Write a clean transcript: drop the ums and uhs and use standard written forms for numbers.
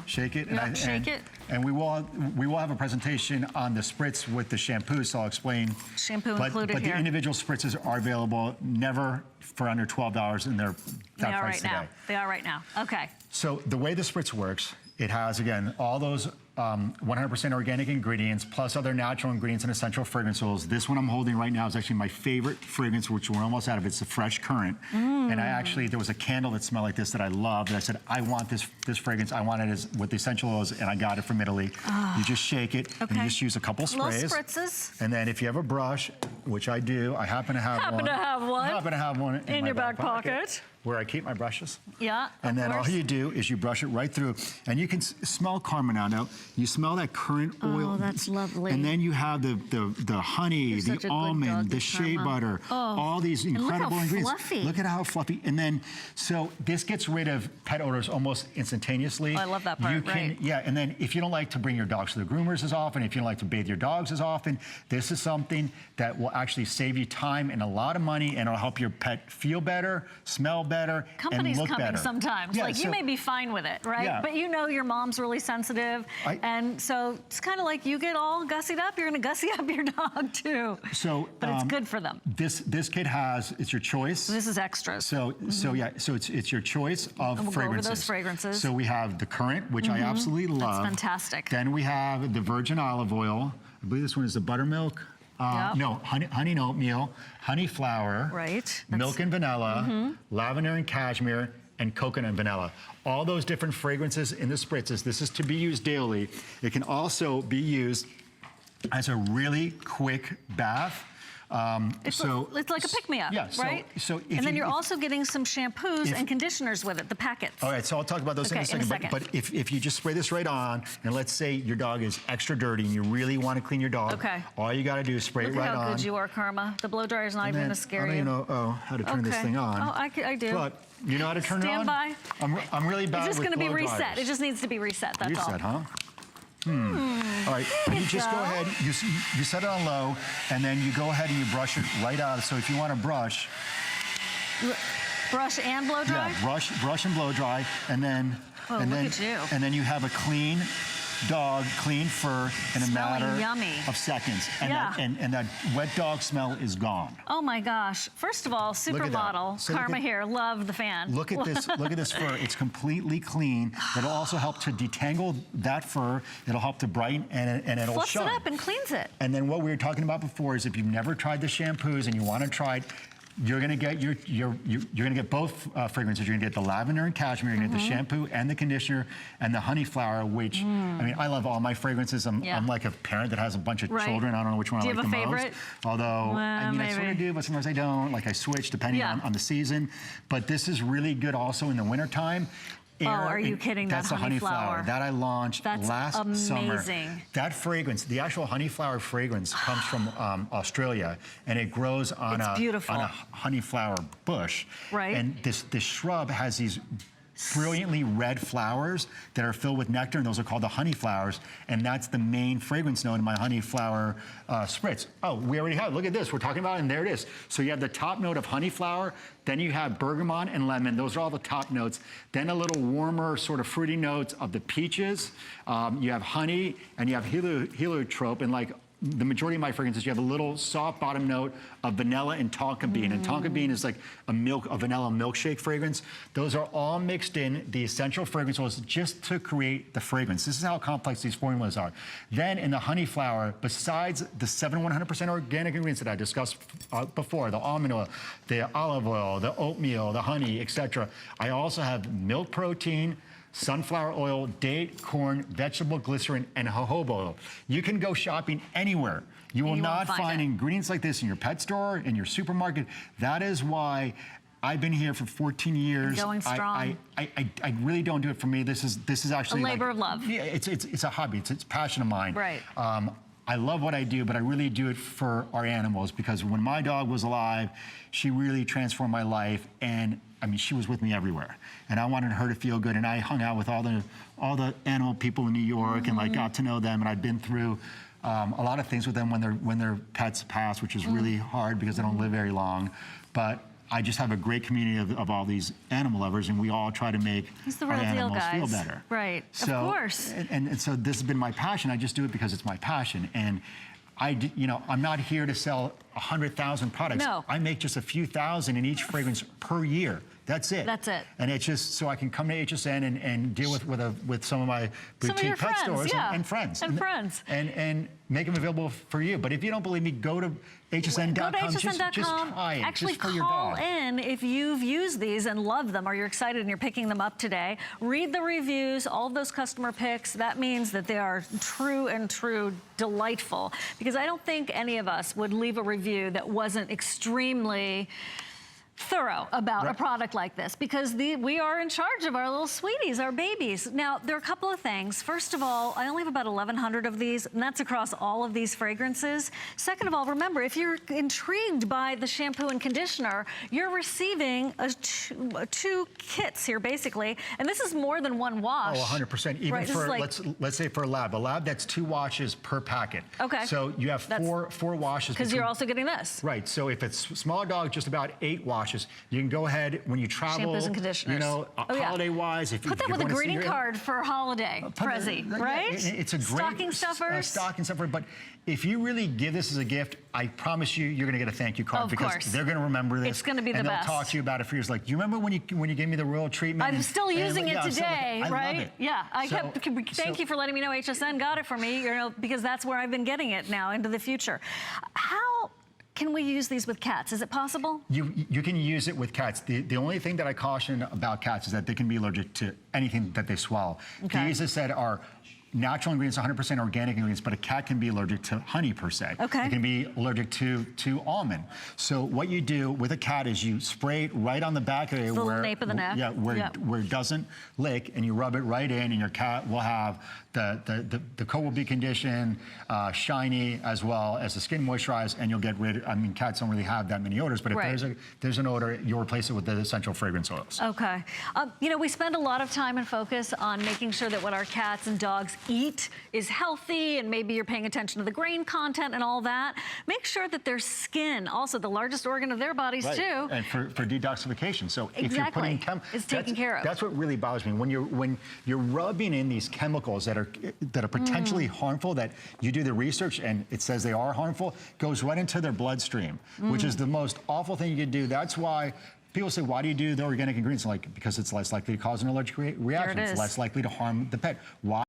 Shake it. Yep, shake it. And we will have a presentation on the spritz with the shampoo, so I'll explain. Shampoo included but here. The individual spritzes are available, never for under $12, and they're that price today. They are right now. Okay. So the way the spritz works, it has, again, all those 100% organic ingredients, plus other natural ingredients and essential fragrance oils. This one I'm holding right now is actually my favorite fragrance, which we're almost out of. It's the Fresh Currant. And there was a candle that smelled like this that I loved. And I said, I want this fragrance. I want it with the essential oils, and I got it from Italy. You just shake it, and you just use a couple sprays. Little spritzes. And then if you have a brush, which I do, I happen to have one. I happen to have one in your back pocket. Where I keep my brushes. Yeah, and then all you do is you brush it right through, and you can smell karma now. You smell that currant oil. Oh, that's lovely. And then you have the honey, the almond, the shea butter, all these incredible ingredients. Fluffy. Look at how fluffy. And then, so this gets rid of pet odors almost instantaneously. Oh, I love that part, right. Yeah, and then if you don't like to bring your dogs to the groomers as often, if you don't like to bathe your dogs as often, this is something that will actually save you time and a lot of money, and it'll help your pet feel better, smell better, Company's and look coming better. Sometimes. Yeah, like, you may be fine with it, right? Yeah. But you know your mom's really sensitive, and so it's kind of like you get all gussied up, you're gonna gussy up your dog too. So, but it's good for them. This kit has, it's your choice. This is extras. So yeah, so it's your choice of we'll fragrances. Go over those fragrances. So we have the Currant, which I absolutely love. That's fantastic. Then we have the virgin olive oil. I believe this one is the buttermilk. No, honey and oatmeal, honey flower, milk and vanilla, lavender and cashmere, and coconut and vanilla. All those different fragrances in the spritzes. This is to be used daily. It can also be used as a really quick bath. It's like a pick-me-up, right? And then you're also getting some shampoos and conditioners with it, the packets. All right, so I'll talk about those in a second. But if you just spray this right on, and let's say your dog is extra dirty and you really want to clean your dog, all you got to do is spray it right on. Look how good you are, Karma. The blow dryer is not even going to scare you. I don't even know how to turn this thing on. Oh, I do. But you know how to turn it on? Stand by. I'm really bad with blow dryers. It's just going to be reset. It just needs to be reset, that's all. Reset, huh? All right, and you just go ahead, you set it on low, and then you go ahead and you brush it right out. So if you want to brush. Brush and blow dry? Yeah, brush and blow dry, and then, and then you have a clean dog, clean fur in a matter of seconds. And, and that wet dog smell is gone. Oh my gosh. First of all, supermodel, so Karma here, love the fan. Look at this, look at this fur. It's completely clean. It'll also help to detangle that fur. It'll help to brighten and it'll fluffs shine. It up and cleans it. And then what we were talking about before is if you've never tried the shampoos and you want to try it, you're gonna get you're gonna get both fragrances. You're gonna get the lavender and cashmere. You're gonna get the shampoo and the conditioner and the honey flower. Which I mean, I love all my fragrances. I'm like a parent that has a bunch of children. I don't know which one I like the most. Although I mean, I sort of do, but sometimes I don't. Like I switch depending on the season. But this is really good also in the wintertime. Oh, are you kidding? That's a honey flower that I launched last summer. That fragrance, the actual honey flower fragrance, comes from Australia, and it grows on a honey flower bush. Right. And this shrub has these brilliantly red flowers that are filled with nectar, and those are called the honey flowers, and that's the main fragrance note in my honey flower spritz. Oh, we already have, look at this, we're talking about it, and there it is. So you have the top note of honey flower, then you have bergamot and lemon, those are all the top notes. Then a little warmer sort of fruity notes of the peaches. You have honey, and you have heliotrope, and like the majority of my fragrances, you have a little soft bottom note of vanilla and tonka bean. And tonka bean is like a vanilla milkshake fragrance. Those are all mixed in the essential fragrance oils just to create the fragrance. This is how complex these formulas are. Then in the honey flower, besides the 100% organic ingredients that I discussed before, the almond oil, the olive oil, the oatmeal, the honey, etc., I also have milk protein, sunflower oil, date, corn, vegetable glycerin, and jojoba oil. You can go shopping anywhere. You will not find ingredients like this in your pet store, in your supermarket. That is why I've been here for 14 years. Going strong. I really don't do it for me. This is actually a labor of love. Yeah, it's a hobby. It's a passion of mine. Right. I love what I do, but I really do it for our animals, because when my dog was alive, she really transformed my life, and I mean, she was with me everywhere, and I wanted her to feel good. And I hung out with all the animal people in New York, and like got to know them. And I've been through a lot of things with them when their pets pass, which is really hard because they don't live very long. But I just have a great community of all these animal lovers, and we all try to make our animals feel better. Right, so, of course. And so this has been my passion. I just do it because it's my passion. And I'm not here to sell 100,000 products. No. I make just a few thousand in each fragrance per year. That's it. That's it. And it's just so I can come to HSN and deal with some of my boutique pet stores and friends. And make them available for you. But if you don't believe me, go to hsn.com. Go to hsn.com. Just try it. Actually, just for your call dog. in if you've used these and love them, or you're excited and you're picking them up today. Read the reviews, all of those customer picks. That means that they are true delightful. Because I don't think any of us would leave a review that wasn't extremely thorough about a product like this, because we are in charge of our little sweeties, our babies. Now, there are a couple of things. First of all, I only have about 1,100 of these, and that's across all of these fragrances. Second of all, remember, if you're intrigued by the shampoo and conditioner, you're receiving two kits here, basically, and this is more than one wash. Oh, 100%. Even for, let's say for a lab, that's 2 washes per packet. Okay. So you have four washes. Because you're also getting this. Right, so if it's smaller dog, just about 8 washes. You can go ahead when you travel. Shampoos and conditioners. Holiday-wise. Put that with a greeting card for holiday, Prezi, right? It's a great stocking stuffers. Stocking stuffer, but if you really give this as a gift, I promise you, you're going to get a thank you card because they're going to remember this. It's going to be the best. And they'll talk to you about it for years. Like, do you remember when you gave me the royal treatment? I'm still using it today, I right? love it. Yeah, thank you for letting me know HSN got it for me, because that's where I've been getting it now into the future. How can we use these with cats? Is it possible? You can use it with cats. The only thing that I caution about cats is that they can be allergic to anything that they swallow. Okay. These, as I said, are natural ingredients, 100% organic ingredients, but a cat can be allergic to honey per se. Okay. It can be allergic to almond. So what you do with a cat is you spray it right on the back area where nape of the neck. Yeah, where it doesn't lick, and you rub it right in, and your cat will have the coat will be conditioned, shiny, as well as the skin moisturized, and you'll get rid. I mean, cats don't really have that many odors, but if there's an odor, you'll replace it with the essential fragrance oils. Okay. We spend a lot of time and focus on making sure that what our cats and dogs eat is healthy, and maybe you're paying attention to the grain content and all that. Make sure that their skin, also the largest organ of their bodies too. And for detoxification. So if you're putting it's taken care of. That's what really bothers me. When you're rubbing in these chemicals that are potentially harmful, that you do the research and it says they are harmful, goes right into their bloodstream, which is the most awful thing you could do. That's why people say, why do you do the organic ingredients? Like, because it's less likely to cause an allergic reaction. It's less likely to harm the pet. Why?